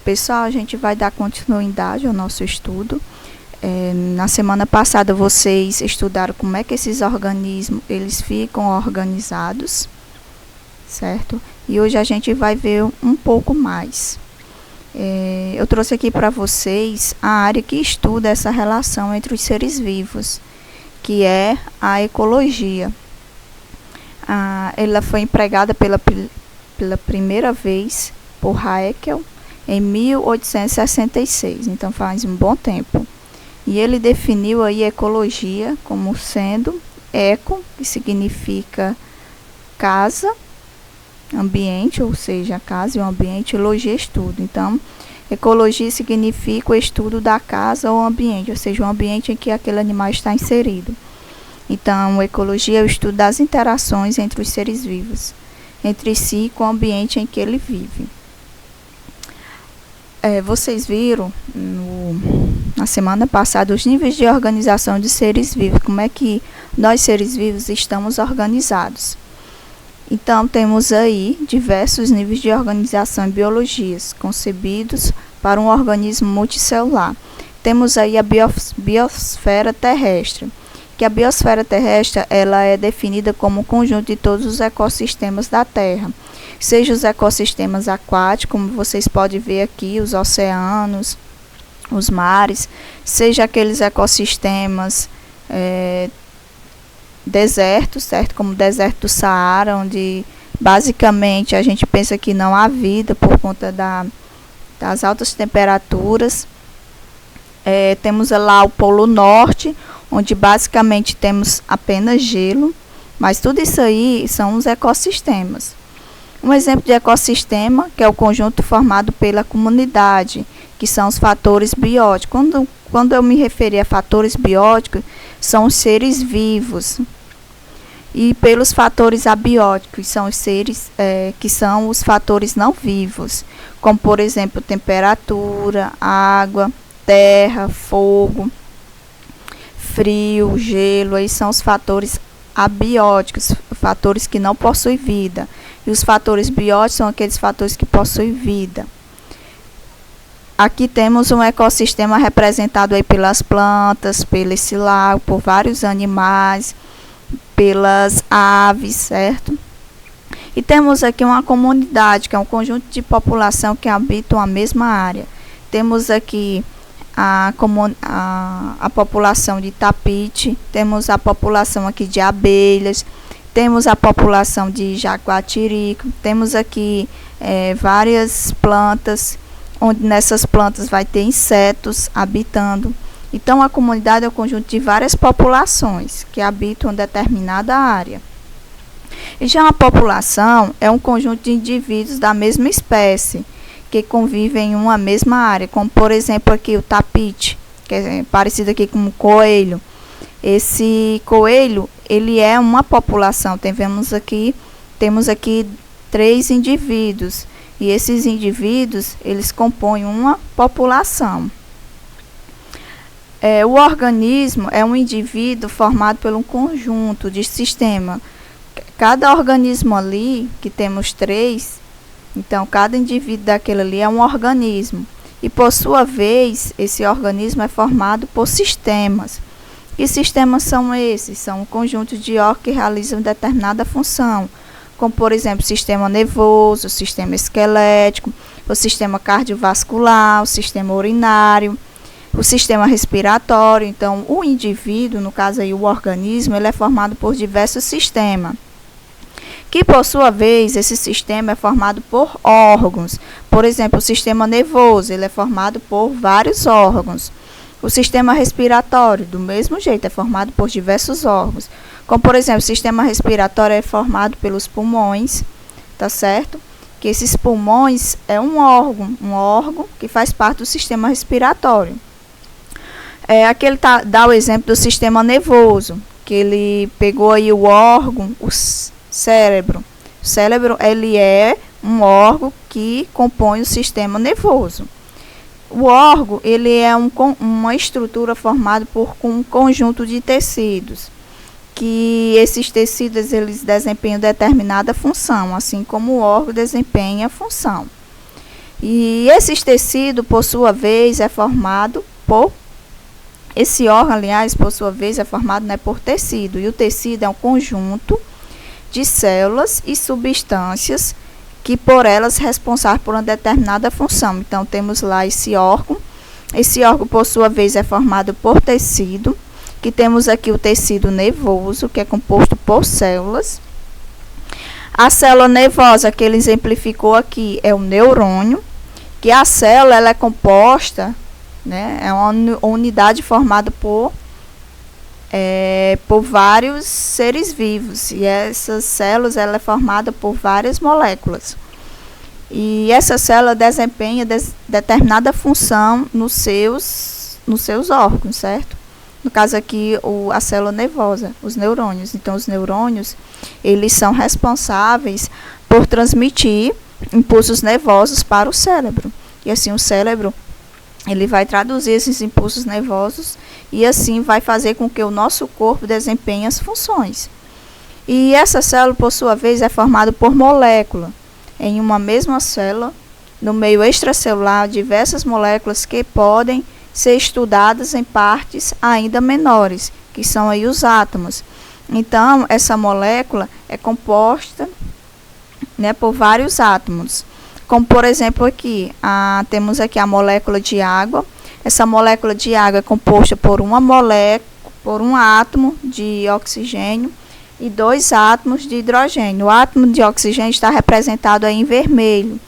Pessoal, a gente vai dar continuidade ao nosso estudo. Na semana passada vocês estudaram como é que esses organismos eles ficam organizados, certo? E hoje a gente vai ver um pouco mais. Eu trouxe aqui para vocês a área que estuda essa relação entre os seres vivos, que é a ecologia. Ela foi empregada pela primeira vez por Haeckel em 1866, então faz um bom tempo. E ele definiu aí a ecologia como sendo eco, que significa casa, ambiente, ou seja, a casa e o ambiente, logia, estudo. Então, ecologia significa o estudo da casa ou ambiente, ou seja, o ambiente em que aquele animal está inserido. Então, ecologia é o estudo das interações entre os seres vivos, entre si e com o ambiente em que ele vive. Vocês viram na semana passada os níveis de organização de seres vivos, como é que nós seres vivos estamos organizados. Então, temos aí diversos níveis de organização em biologias, concebidos para um organismo multicelular. Temos aí a biosfera terrestre, que a biosfera terrestre ela é definida como um conjunto de todos os ecossistemas da Terra, seja os ecossistemas aquáticos, como vocês podem ver aqui, os oceanos, os mares, seja aqueles ecossistemas desertos, certo? Como o deserto do Saara, onde basicamente a gente pensa que não há vida por conta das altas temperaturas. Temos lá o Polo Norte, onde basicamente temos apenas gelo, mas tudo isso aí são os ecossistemas. Um exemplo de ecossistema, que é o conjunto formado pela comunidade, que são os fatores bióticos. Quando eu me referi a fatores bióticos, são os seres vivos. E pelos fatores abióticos, são os seres que são os fatores não vivos, como por exemplo temperatura, água, terra, fogo, frio, gelo. Aí são os fatores abióticos, fatores que não possuem vida. E os fatores bióticos são aqueles fatores que possuem vida. Aqui temos um ecossistema representado aí pelas plantas, pelo esse lago, por vários animais, pelas aves, certo? E temos aqui uma comunidade, que é um conjunto de população que habitam a mesma área. Temos aqui a população de tapite, temos a população aqui de abelhas, temos a população de jaguatirica, temos aqui várias plantas, onde nessas plantas vai ter insetos habitando. Então, a comunidade é um conjunto de várias populações que habitam determinada área. E já uma população é um conjunto de indivíduos da mesma espécie, que convivem em uma mesma área, como por exemplo aqui o tapite, que é parecido aqui com o coelho. Esse coelho, ele é uma população. Temos aqui 3 indivíduos, e esses indivíduos, eles compõem uma população. O organismo é um indivíduo formado por um conjunto de sistema. Cada organismo ali, que temos 3, então cada indivíduo daquele ali é um organismo. E por sua vez, esse organismo é formado por sistemas. Que sistemas são esses? São um conjunto de órgãos que realizam determinada função, como por exemplo o sistema nervoso, o sistema esquelético, o sistema cardiovascular, o sistema urinário, o sistema respiratório. Então, o indivíduo, no caso aí o organismo, ele é formado por diversos sistemas, que por sua vez, esse sistema é formado por órgãos. Por exemplo, o sistema nervoso, ele é formado por vários órgãos. O sistema respiratório, do mesmo jeito, é formado por diversos órgãos. Como, por exemplo, o sistema respiratório é formado pelos pulmões, tá certo? Que esses pulmões é um órgão que faz parte do sistema respiratório. Aqui ele dá o exemplo do sistema nervoso, que ele pegou aí o órgão, o cérebro. O cérebro, ele é um órgão que compõe o sistema nervoso. O órgão, ele é uma estrutura formada por um conjunto de tecidos, que esses tecidos eles desempenham determinada função, assim como o órgão desempenha a função. E esse tecido, por sua vez, é formado por... Esse órgão, aliás, por sua vez, é formado, né, por tecido. E o tecido é um conjunto de células e substâncias que por elas responsável por uma determinada função. Então, temos lá esse órgão. Esse órgão, por sua vez, é formado por tecido, que temos aqui o tecido nervoso, que é composto por células. A célula nervosa que ele exemplificou aqui é o neurônio, que a célula ela é composta, né, é uma unidade formada por vários seres vivos, e essas células ela é formada por várias moléculas. E essa célula desempenha determinada função nos seus órgãos, certo? No caso aqui, a célula nervosa, os neurônios. Então, os neurônios, eles são responsáveis por transmitir impulsos nervosos para o cérebro. E assim, o cérebro, ele vai traduzir esses impulsos nervosos e assim vai fazer com que o nosso corpo desempenhe as funções. E essa célula, por sua vez, é formada por molécula. Em uma mesma célula, no meio extracelular, diversas moléculas que podem ser estudadas em partes ainda menores, que são aí os átomos. Então, essa molécula é composta, né, por vários átomos. Como, por exemplo, aqui, temos aqui a molécula de água. Essa molécula de água é composta por um átomo de oxigênio e 2 átomos de hidrogênio. O átomo de oxigênio está representado aí em vermelho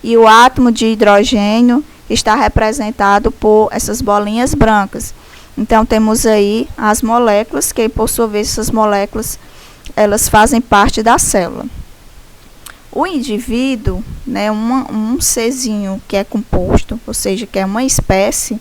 e o átomo de hidrogênio está representado por essas bolinhas brancas. Então, temos aí as moléculas, que por sua vez essas moléculas elas fazem parte da célula. O indivíduo, né, um serzinho que é composto, ou seja, que é uma espécie,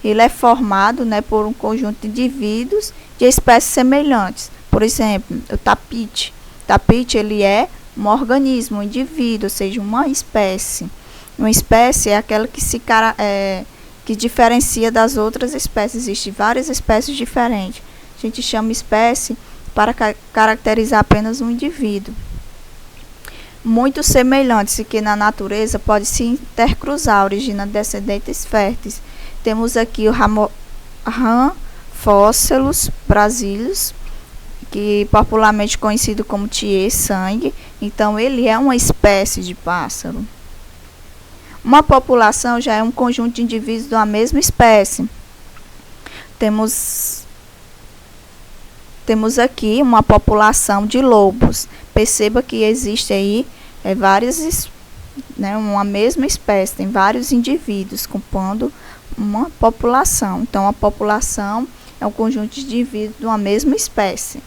ele é formado, né, por um conjunto de indivíduos de espécies semelhantes. Por exemplo, o tapite. O tapite ele é um organismo, um indivíduo, ou seja, uma espécie. Uma espécie é aquela que diferencia das outras espécies. Existem várias espécies diferentes. A gente chama espécie para caracterizar apenas um indivíduo. Muito semelhantes e que na natureza pode se intercruzar, originando descendentes férteis. Temos aqui o Rhamphochelus brasileus, que popularmente conhecido como tiê-sangue. Então, ele é uma espécie de pássaro. Uma população já é um conjunto de indivíduos de uma mesma espécie. Temos aqui uma população de lobos. Perceba que existe aí várias, né, uma mesma espécie, tem vários indivíduos compondo uma população. Então, a população é um conjunto de indivíduos de uma mesma espécie.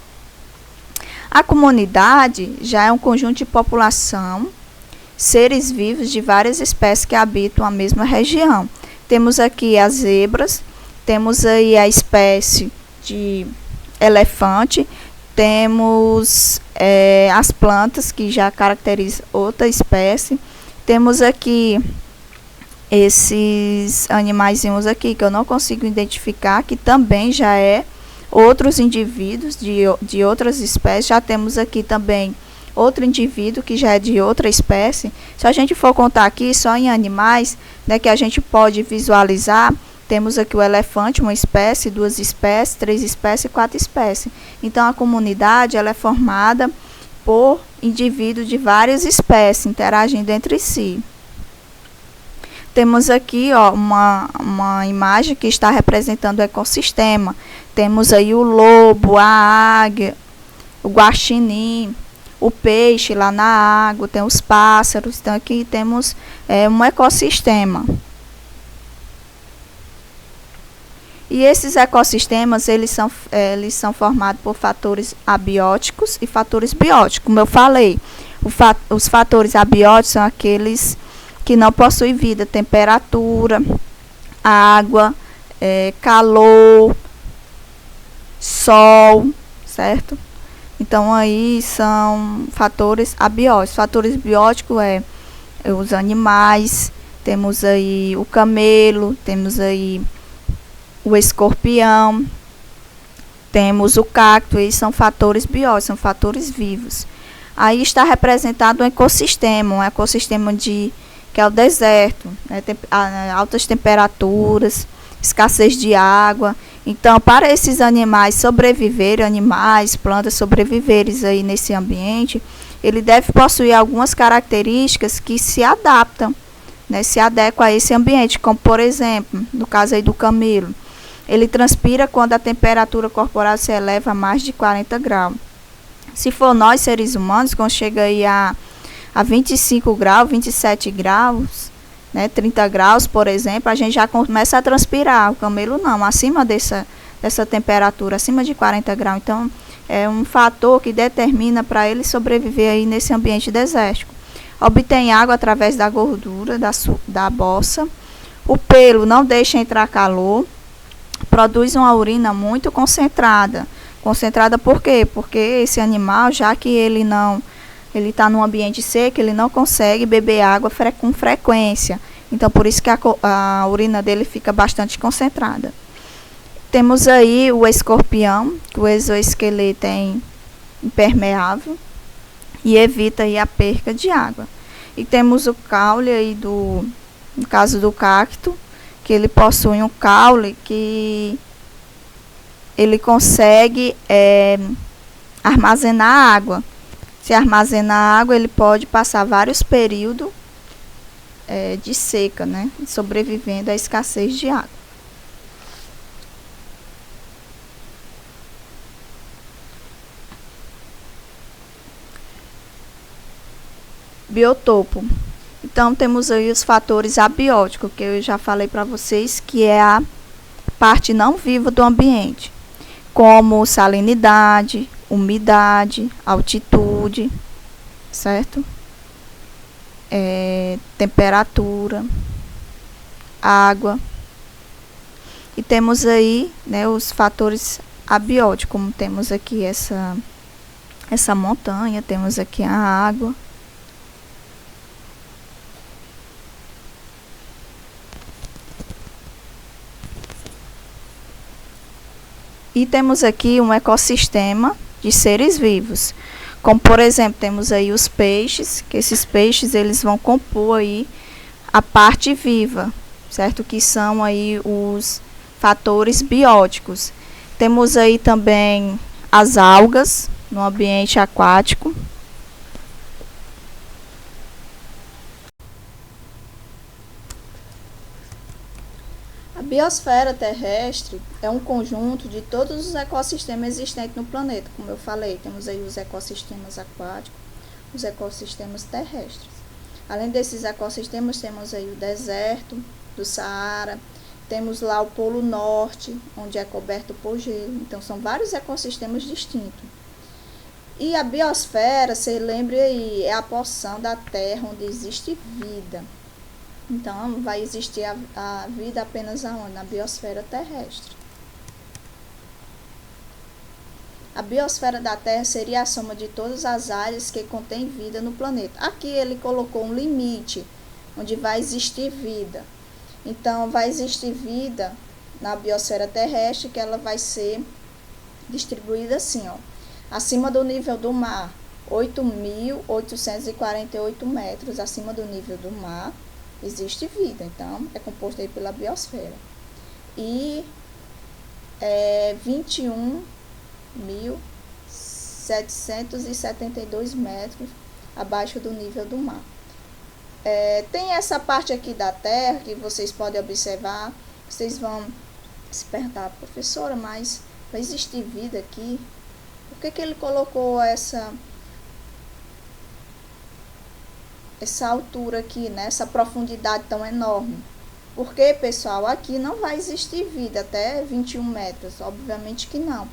A comunidade já é um conjunto de população, seres vivos de várias espécies que habitam a mesma região. Temos aqui as zebras, temos aí a espécie de elefante, temos as plantas, que já caracterizam outra espécie. Temos aqui esses animaizinhos aqui, que eu não consigo identificar, que também já é outros indivíduos de outras espécies. Já temos aqui também outro indivíduo que já é de outra espécie. Se a gente for contar aqui só em animais, né, que a gente pode visualizar, temos aqui o elefante, uma espécie, 2 espécies, 3 espécies e 4 espécies. Então, a comunidade ela é formada por indivíduos de várias espécies, interagindo entre si. Temos aqui uma imagem que está representando o ecossistema. Temos aí o lobo, a águia, o guaxinim, o peixe lá na água, tem os pássaros. Então, aqui temos um ecossistema. E esses ecossistemas, eles são formados por fatores abióticos e fatores bióticos. Como eu falei, os fatores abióticos são aqueles que não possuem vida, temperatura, água, calor, sol, certo? Então, aí são fatores abióticos. Fatores bióticos os animais, temos aí o camelo, temos aí o escorpião, temos o cacto, e são fatores bióticos, são fatores vivos. Aí está representado um ecossistema de que é o deserto, né? Altas temperaturas, escassez de água. Então, para esses animais sobreviverem, animais, plantas sobreviverem aí nesse ambiente, ele deve possuir algumas características que se adaptam, né, se adequam a esse ambiente, como por exemplo, no caso aí do camelo, ele transpira quando a temperatura corporal se eleva a mais de 40 graus. Se for nós, seres humanos, quando chega aí a 25 graus, 27 graus, né, 30 graus, por exemplo, a gente já começa a transpirar. O camelo não, acima dessa temperatura, acima de 40 graus. Então, é um fator que determina para ele sobreviver aí nesse ambiente desértico. Obtém água através da gordura da bossa. O pelo não deixa entrar calor. Produz uma urina muito concentrada. Concentrada por quê? Porque esse animal, já que ele está num ambiente seco, ele não consegue beber água com frequência. Então, por isso que a urina dele fica bastante concentrada. Temos aí o escorpião, que o exoesqueleto é impermeável e evita aí a perca de água. E temos o caule aí no caso do cacto, que ele possui um caule que ele consegue armazenar água. Se armazenar água, ele pode passar vários períodos de seca, né, sobrevivendo à escassez de água. Biotopo. Então, temos aí os fatores abióticos, que eu já falei para vocês, que é a parte não viva do ambiente, como salinidade, umidade, altitude, certo? Temperatura, água. E temos aí, né, os fatores abióticos, como temos aqui essa montanha, temos aqui a água. E temos aqui um ecossistema de seres vivos, como por exemplo, temos aí os peixes, que esses peixes eles vão compor aí a parte viva, certo? Que são aí os fatores bióticos. Temos aí também as algas no ambiente aquático. A biosfera terrestre é um conjunto de todos os ecossistemas existentes no planeta. Como eu falei, temos aí os ecossistemas aquáticos, os ecossistemas terrestres. Além desses ecossistemas, temos aí o deserto do Saara, temos lá o Polo Norte, onde é coberto por gelo. Então, são vários ecossistemas distintos. E a biosfera, você lembra aí, é a porção da Terra onde existe vida. Então, vai existir a vida apenas aonde? Na biosfera terrestre. A biosfera da Terra seria a soma de todas as áreas que contém vida no planeta. Aqui ele colocou um limite, onde vai existir vida. Então, vai existir vida na biosfera terrestre, que ela vai ser distribuída assim, ó. Acima do nível do mar, 8.848 metros acima do nível do mar, existe vida, então é composto aí pela biosfera. E 21.772 metros abaixo do nível do mar. Tem essa parte aqui da Terra que vocês podem observar. Vocês vão se perguntar, professora, mas vai existir vida aqui? Por que ele colocou essa altura aqui, né? Essa profundidade tão enorme? Porque, pessoal, aqui não vai existir vida até 21 metros, obviamente que não,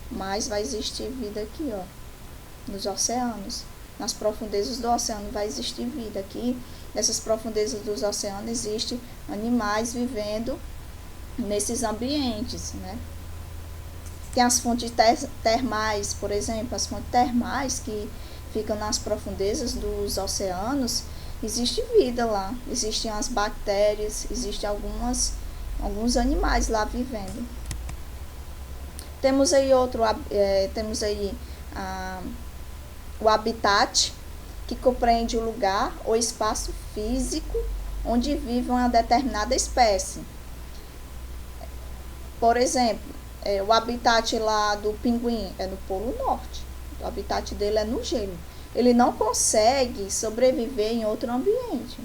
mas vai existir vida aqui, ó, nos oceanos, nas profundezas do oceano vai existir vida. Aqui, nessas profundezas dos oceanos, existem animais vivendo nesses ambientes, né? Tem as fontes termais, por exemplo, as fontes termais que ficam nas profundezas dos oceanos, existe vida lá, existem as bactérias, existem alguns animais lá vivendo. Temos aí o habitat, que compreende o lugar ou espaço físico onde vive uma determinada espécie. Por exemplo, o habitat lá do pinguim é no Polo Norte. O habitat dele é no gelo. Ele não consegue sobreviver em outro ambiente.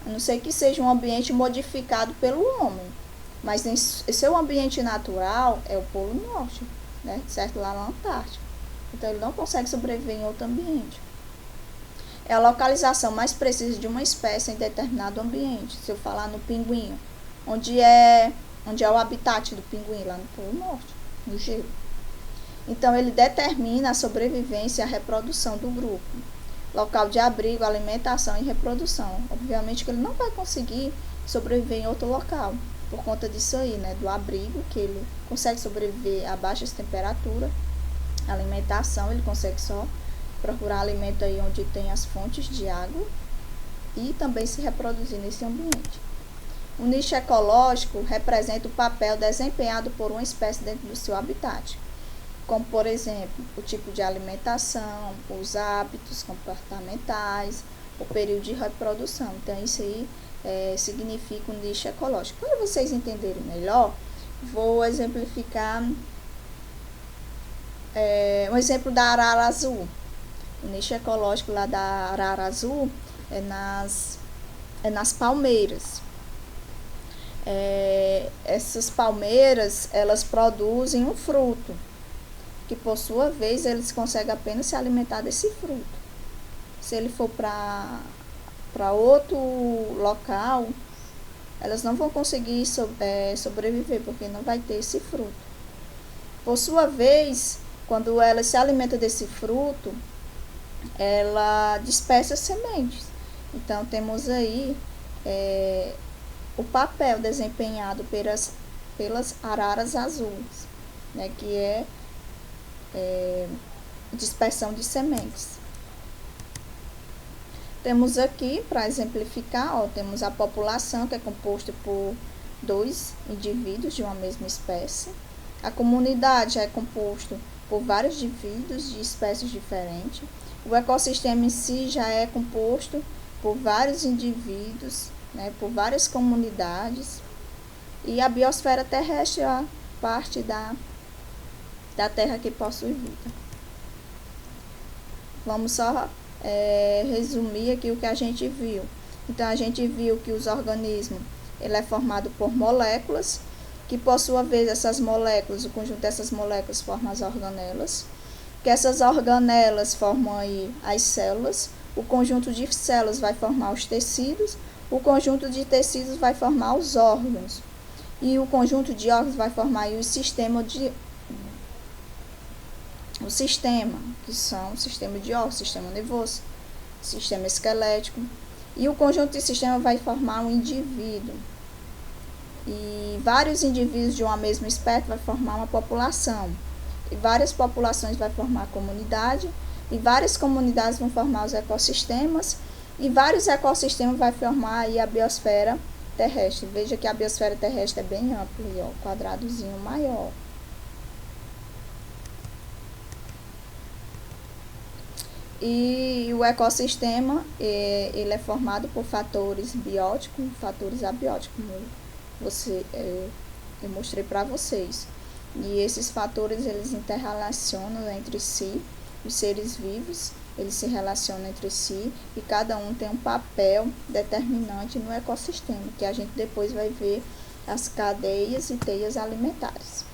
A não ser que seja um ambiente modificado pelo homem. Mas em seu ambiente natural é o Polo Norte, né? Certo? Lá na Antártica. Então ele não consegue sobreviver em outro ambiente. É a localização mais precisa de uma espécie em determinado ambiente. Se eu falar no pinguim, onde é o habitat do pinguim, lá no Polo Norte, no gelo. Então, ele determina a sobrevivência e a reprodução do grupo. Local de abrigo, alimentação e reprodução. Obviamente que ele não vai conseguir sobreviver em outro local, por conta disso aí, né? Do abrigo, que ele consegue sobreviver a baixas temperaturas. Alimentação, ele consegue só procurar alimento aí onde tem as fontes de água. E também se reproduzir nesse ambiente. O nicho ecológico representa o papel desempenhado por uma espécie dentro do seu habitat, como, por exemplo, o tipo de alimentação, os hábitos comportamentais, o período de reprodução. Então, isso aí significa um nicho ecológico. Para vocês entenderem melhor, vou exemplificar um exemplo da arara azul. O nicho ecológico lá da arara azul é nas palmeiras. Essas palmeiras, elas produzem um fruto, que por sua vez eles conseguem apenas se alimentar desse fruto. Se ele for para outro local, elas não vão conseguir sobreviver, porque não vai ter esse fruto. Por sua vez, quando ela se alimenta desse fruto, ela dispersa sementes. Então temos aí o papel desempenhado pelas araras azuis, né, que é dispersão de sementes. Temos aqui, para exemplificar, temos a população, que é composta por 2 indivíduos de uma mesma espécie. A comunidade é composta por vários indivíduos de espécies diferentes. O ecossistema em si já é composto por vários indivíduos, né, por várias comunidades. E a biosfera terrestre é a parte da Terra que possui vida. Vamos só resumir aqui o que a gente viu. Então, a gente viu que os organismos ele é formado por moléculas, que por sua vez essas moléculas, o conjunto dessas moléculas forma as organelas, que essas organelas formam aí as células, o conjunto de células vai formar os tecidos, o conjunto de tecidos vai formar os órgãos, e o conjunto de órgãos vai formar aí o sistema, que são o sistema de órgãos, sistema nervoso, sistema esquelético, e o conjunto de sistema vai formar um indivíduo. E vários indivíduos de uma mesma espécie vai formar uma população. E várias populações vai formar a comunidade, e várias comunidades vão formar os ecossistemas, e vários ecossistemas vai formar aí a biosfera terrestre. Veja que a biosfera terrestre é bem ampla, quadradozinho maior. E o ecossistema, ele é formado por fatores bióticos e fatores abióticos, eu mostrei para vocês. E esses fatores, eles interrelacionam entre si, os seres vivos, eles se relacionam entre si, e cada um tem um papel determinante no ecossistema, que a gente depois vai ver as cadeias e teias alimentares.